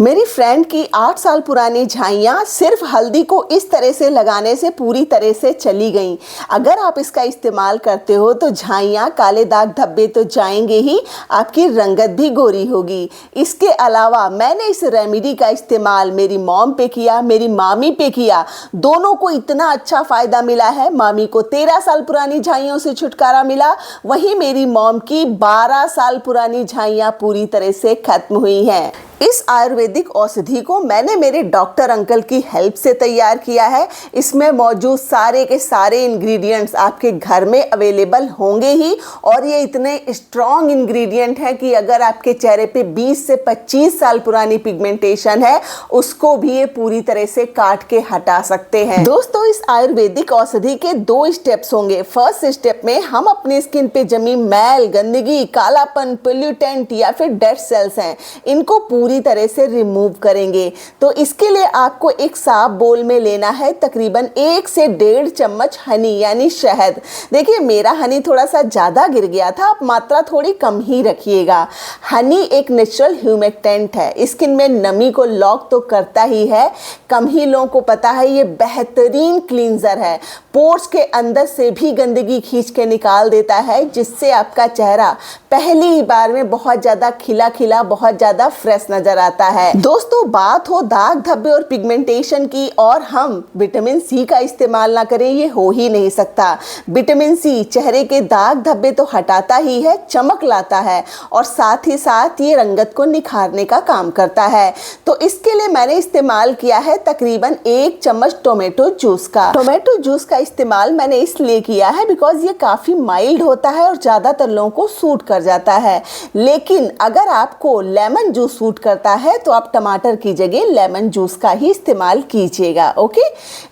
मेरी फ्रेंड की 8 साल पुरानी झाइयाँ सिर्फ हल्दी को इस तरह से लगाने से पूरी तरह से चली गईं। अगर आप इसका इस्तेमाल करते हो तो झाइयाँ, काले दाग धब्बे तो जाएंगे ही, आपकी रंगत भी गोरी होगी। इसके अलावा मैंने इस रेमेडी का इस्तेमाल मेरी मॉम पे किया, मेरी मामी पे किया। दोनों को इतना अच्छा फ़ायदा मिला है। मामी को 13 साल पुरानी झाइयों से छुटकारा मिला, वहीं मेरी मॉम की 12 साल पुरानी झाइयाँ पूरी तरह से खत्म हुई हैं। इस आयुर्वेदिक औषधि को मैंने मेरे डॉक्टर अंकल की हेल्प से तैयार किया है। इसमें मौजूद सारे के सारे इंग्रेडिएंट्स आपके घर में अवेलेबल होंगे ही, और ये इतने स्ट्रॉन्ग इंग्रेडिएंट हैं कि अगर आपके चेहरे पे 20 से 25 साल पुरानी पिगमेंटेशन है, उसको भी ये पूरी तरह से काट के हटा सकते हैं। दोस्तों, इस आयुर्वेदिक औषधि के 2 स्टेप्स होंगे। फर्स्ट स्टेप में हम अपनी स्किन पे जमी मैल, गंदगी, कालापन, पोल्यूटेंट या फिर डेड सेल्स हैं, इनको पूरी तरह से रिमूव करेंगे। तो इसके लिए आपको एक साफ बोल में लेना है तकरीबन 1 से 1.5 चम्मच हनी यानी शहद। देखिए, मेरा हनी थोड़ा सा ज़्यादा गिर गया था, आप मात्रा थोड़ी कम ही रखिएगा। हनी एक नेचुरल ह्यूमेक्टेंट है, स्किन में नमी को लॉक तो करता ही है, कम ही लोगों को पता है ये बेहतरीन क्लींजर है। पोर्स के अंदर से भी गंदगी खींच के निकाल देता है, जिससे आपका चेहरा पहली ही बार में बहुत ज़्यादा खिला खिला, बहुत ज़्यादा फ्रेश नजर आता है। दोस्तों, बात हो दाग धब्बे और पिगमेंटेशन की और हम विटामिन सी का इस्तेमाल ना करें, ये हो ही नहीं सकता। विटामिन सी चेहरे के दाग धब्बे तो हटाता ही है, चमक लाता है, और साथ ही साथ ये रंगत को निखारने का काम करता है। तो इसके लिए मैंने इस्तेमाल किया है तकरीबन 1 चम्मच टोमेटो जूस का। टोमेटो जूस का इस्तेमाल मैंने इसलिए किया है बिकॉज ये काफ़ी माइल्ड होता है और ज़्यादातर लोगों को सूट कर जाता है। लेकिन अगर आपको लेमन जूस सूट करता है तो आप टमाटर की जगह लेमन जूस का ही इस्तेमाल कीजिएगा। ओके,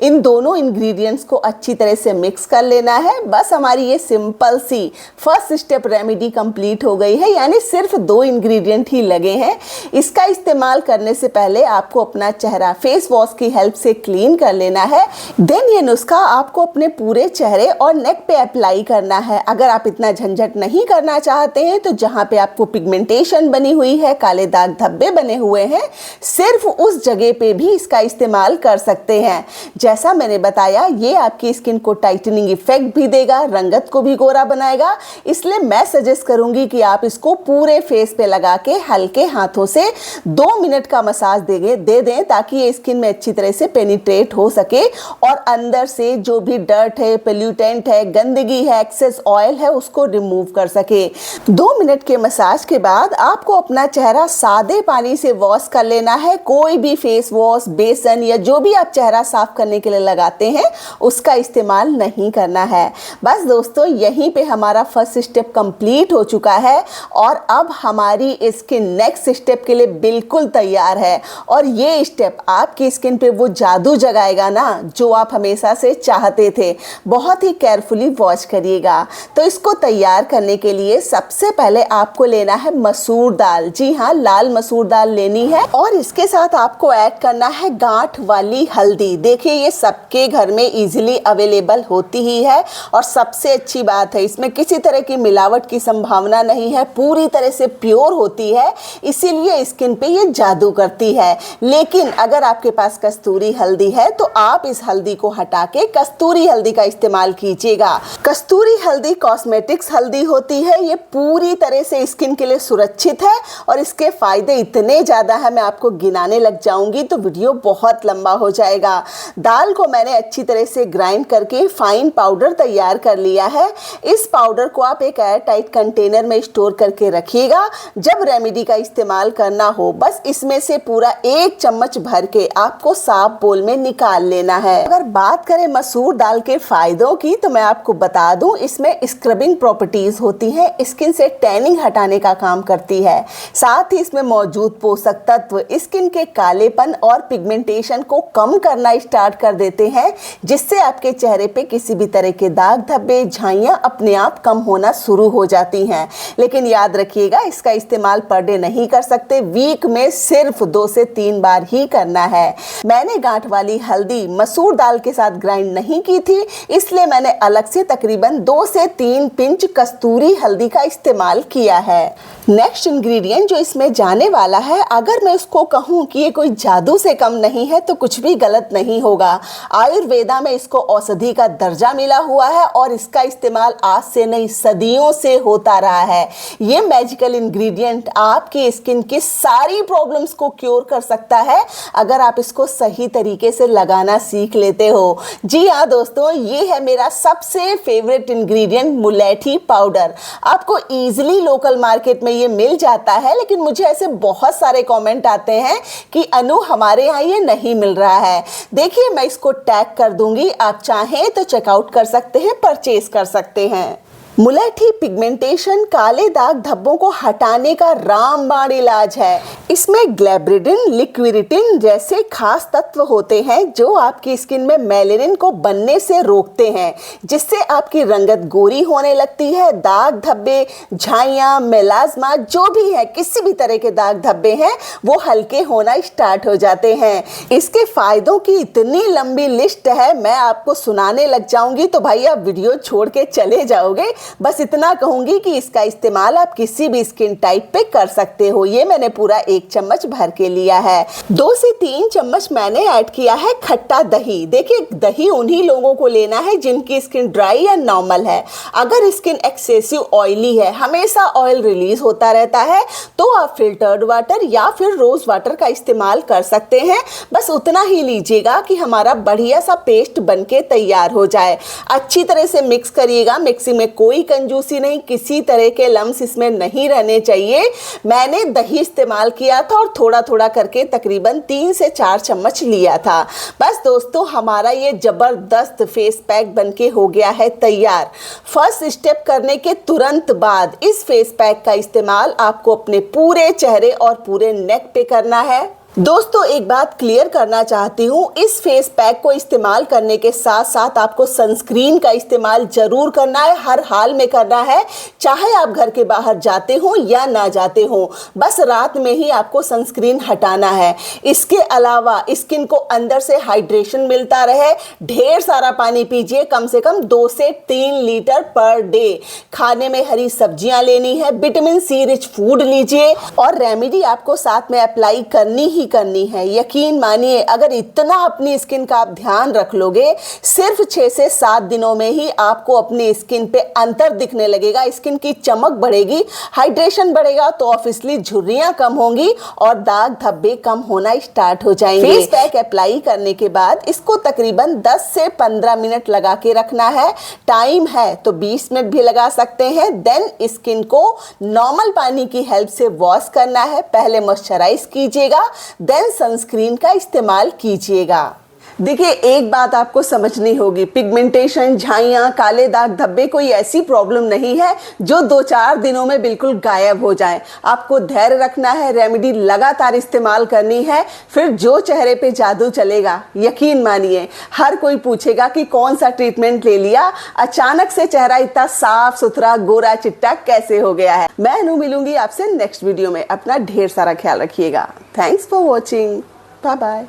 इन दोनों इंग्रेडिएंट्स को अच्छी तरह से मिक्स कर लेना है। बस हमारी ये सिंपल सी फर्स्ट स्टेप रेमेडी कंप्लीट हो गई है, यानी सिर्फ 2 इंग्रेडिएंट ही लगे हैं। इसका इस्तेमाल करने से पहले आपको अपना चेहरा फेस वॉश की हेल्प से क्लीन कर लेना है। देन ये नुस्खा आपको अपने पूरे चेहरे और नेक पे अप्लाई करना है। अगर आप इतना झंझट नहीं करना चाहते हैं तो जहाँ पे आपको पिगमेंटेशन बनी हुई है, काले दाग धब्बे बने हुए हैं, सिर्फ उस जगह पे भी इसका इस्तेमाल कर सकते हैं। जैसा मैंने बताया, ये आपकी स्किन को टाइटनिंग इफेक्ट भी देगा, रंगत को भी गोरा बनाएगा। इसलिए मैं सजेस्ट करूंगी कि आप इसको पूरे फेस पे लगा के हल्के हाथों से 2 मिनट का मसाज दे दें, ताकि ये स्किन में अच्छी तरह से पेनिट्रेट हो सके और अंदर से जो भी डर्ट है, पोल्यूटेंट है, गंदगी है, एक्सेस ऑयल है, उसको रिमूव कर सके। 2 मिनट के मसाज के बाद आपको अपना चेहरा सादे पानी से वॉश कर लेना है। कोई भी फेस वॉश, बेसन या जो भी आप चेहरा साफ करने के लिए लगाते हैं, उसका इस्तेमाल नहीं करना है। बस दोस्तों, यहीं पे हमारा फर्स्ट स्टेप कंप्लीट हो चुका है और अब हमारी स्किन नेक्स्ट स्टेप के लिए बिल्कुल तैयार है। और ये स्टेप आपकी स्किन पे वो जादू जगाएगा ना, जो आप हमेशा से चाहते थे। बहुत ही केयरफुली वॉश करिएगा। तो इसको तैयार करने के लिए सबसे पहले आपको लेना है मसूर दाल। जी हाँ, लाल मसूर दाल लेनी है, और इसके साथ आपको ऐड करना है गांठ वाली हल्दी। देखिए, ये सबके घर में इजीली अवेलेबल होती ही है, और सबसे अच्छी बात है, इसमें किसी तरह की मिलावट की संभावना नहीं है, पूरी तरह से प्योर होती है, इसीलिए स्किन पे ये जादू करती है। लेकिन अगर आपके पास कस्तूरी हल्दी है तो आप इस हल्दी को हटा के कस्तूरी हल्दी का इस्तेमाल कीजिएगा। कस्तूरी हल्दी कॉस्मेटिक्स हल्दी होती है, ये पूरी तरह से स्किन के लिए सुरक्षित है, और इसके फायदे इतने ज़्यादा है, मैं आपको गिनाने लग जाऊंगी तो वीडियो बहुत लंबा हो जाएगा। दाल को मैंने अच्छी तरह से ग्राइंड करके फाइन पाउडर तैयार कर लिया है। इस पाउडर को आप एक एयर टाइट कंटेनर में स्टोर करके रखिएगा। जब रेमेडी का इस्तेमाल करना हो, बस इसमें से पूरा 1 चम्मच भर के आपको साफ बोल में निकाल लेना है। अगर बात करें मसूर दाल के फायदों की, तो मैं आपको बता दूं, इसमें स्क्रबिंग प्रॉपर्टीज होती हैं, स्किन से टैनिंग हटाने का काम करती है। साथ ही इसमें मौजूद पोषक तत्व स्किन के कालेपन और पिगमेंटेशन को कम करना स्टार्ट कर देते हैं, जिससे आपके चेहरे पे किसी भी तरह के दाग धब्बे, झाइयां अपने आप कम होना शुरू हो जाती हैं। लेकिन याद रखिएगा, इसका इस्तेमाल पर डे नहीं कर सकते, वीक में सिर्फ 2 से 3 बार ही करना है। मैंने गांठ वाली हल्दी मसूर दाल के साथ ग्राइंड नहीं की थी, इसलिए मैंने अलग से तकरीबन 2 से 3 पिंच कस्तूरी हल्दी का इस्तेमाल किया है। नेक्स्ट इंग्रेडिएंट जो इसमें जाने वाला वाला है। अगर मैं उसको कहूँ कि ये कोई जादू से कम नहीं है तो कुछ भी गलत नहीं होगा। आयुर्वेदा में इसको औषधि का दर्जा मिला हुआ है और इसका इस्तेमाल आज से नहीं सदियों से होता रहा है। ये मैजिकल इंग्रेडिएंट आपकी स्किन की सारी प्रॉब्लम्स को क्योर कर सकता है अगर आप इसको सही तरीके से लगाना सीख लेते हो। जी हाँ दोस्तों, ये है मेरा सबसे फेवरेट इंग्रेडिएंट मुलेठी पाउडर। आपको इजीली लोकल मार्केट में ये मिल जाता है, लेकिन मुझे ऐसे बहुत सारे कमेंट आते हैं कि अनु हमारे यहाँ ये नहीं मिल रहा है। देखिए मैं इसको टैग कर दूंगी, आप चाहें तो चेकआउट कर सकते हैं, परचेज कर सकते हैं। मुलेठी पिगमेंटेशन, काले दाग धब्बों को हटाने का रामबाण इलाज है। इसमें ग्लैब्रिडिन, लिक्विरिटिन जैसे खास तत्व होते हैं जो आपकी स्किन में मेलेनिन को बनने से रोकते हैं, जिससे आपकी रंगत गोरी होने लगती है। दाग धब्बे, झाइयाँ, मेलाज्मा जो भी है, किसी भी तरह के दाग धब्बे हैं वो हल्के होना स्टार्ट हो जाते हैं। इसके फायदों की इतनी लंबी लिस्ट है, मैं आपको सुनाने लग जाऊंगी तो भाई आप वीडियो छोड़ के चले जाओगे। बस इतना कहूंगी कि इसका इस्तेमाल आप किसी भी स्किन टाइप पे कर सकते हो। ये मैंने पूरा 1 चम्मच भर के लिया है। 2 से 3 चम्मच मैंने ऐड किया है खट्टा दही। देखिए दही उन्हीं लोगों को लेना है जिनकी स्किन ड्राई या नॉर्मल है। अगर स्किन एक्सेसिव ऑयली है, हमेशा ऑयल रिलीज होता रहता है, तो आप फिल्टर्ड वाटर या फिर रोज वाटर का इस्तेमाल कर सकते हैं। बस उतना ही लीजिएगा कि हमारा बढ़िया सा पेस्ट बनके तैयार हो जाए। अच्छी तरह से मिक्स करिएगा। मिक्सिंग में कोई कंजूसी नहीं, किसी तरह के लम्स इसमें नहीं रहने चाहिए। मैंने दही इस्तेमाल किया था और थोड़ा थोड़ा करके तकरीबन 3 से 4 चम्मच लिया था। बस दोस्तों, हमारा ये जबरदस्त फेस पैक बनके हो गया है तैयार। फर्स्ट स्टेप करने के तुरंत बाद इस फेस पैक का इस्तेमाल आपको अपने पूरे चेहरे और पूरे नेक पे करना है। दोस्तों एक बात क्लियर करना चाहती हूँ, इस फेस पैक को इस्तेमाल करने के साथ साथ आपको सनस्क्रीन का इस्तेमाल जरूर करना है, हर हाल में करना है, चाहे आप घर के बाहर जाते हो या ना जाते हो। बस रात में ही आपको सनस्क्रीन हटाना है। इसके अलावा स्किन को अंदर से हाइड्रेशन मिलता रहे, ढेर सारा पानी पीजिए, कम से कम 2 से 3 लीटर पर डे। खाने में हरी सब्जियां लेनी है, विटामिन सी रिच फूड लीजिए और रेमेडी आपको साथ में अप्लाई करनी है। यकीन मानिए, अगर इतना अपनी स्किन का आप ध्यान रख लोगे, सिर्फ 6 से 7 दिनों में ही आपको अपनी स्किन पे अंतर दिखने लगेगा। स्किन की चमक बढ़ेगी, हाइड्रेशन बढ़ेगा तो ऑब्वियसली झुर्रियां कम होंगी और दाग धब्बे कम होना स्टार्ट हो जाएंगे। फेस पैक अप्लाई करने के बाद इसको तकरीबन 10 से 15 मिनट लगा के रखना है। टाइम है तो 20 मिनट भी लगा सकते हैं। देन स्किन को नॉर्मल पानी की हेल्प से वॉश करना है। पहले मॉइस्चराइज कीजिएगा, देन सनस्क्रीन का इस्तेमाल कीजिएगा। देखिए एक बात आपको समझनी होगी, पिगमेंटेशन, झाइयाँ, काले दाग धब्बे कोई ऐसी प्रॉब्लम नहीं है जो 2-4 दिनों में बिल्कुल गायब हो जाए। आपको धैर्य रखना है, रेमेडी लगातार इस्तेमाल करनी है, फिर जो चेहरे पे जादू चलेगा। यकीन मानिए, हर कोई पूछेगा कि कौन सा ट्रीटमेंट ले लिया, अचानक से चेहरा इतना साफ सुथरा गोरा चिट्टा कैसे हो गया है। मैं अनु मिलूंगी आपसे नेक्स्ट वीडियो में। अपना ढेर सारा ख्याल रखिएगा। Thanks for watching, bye bye.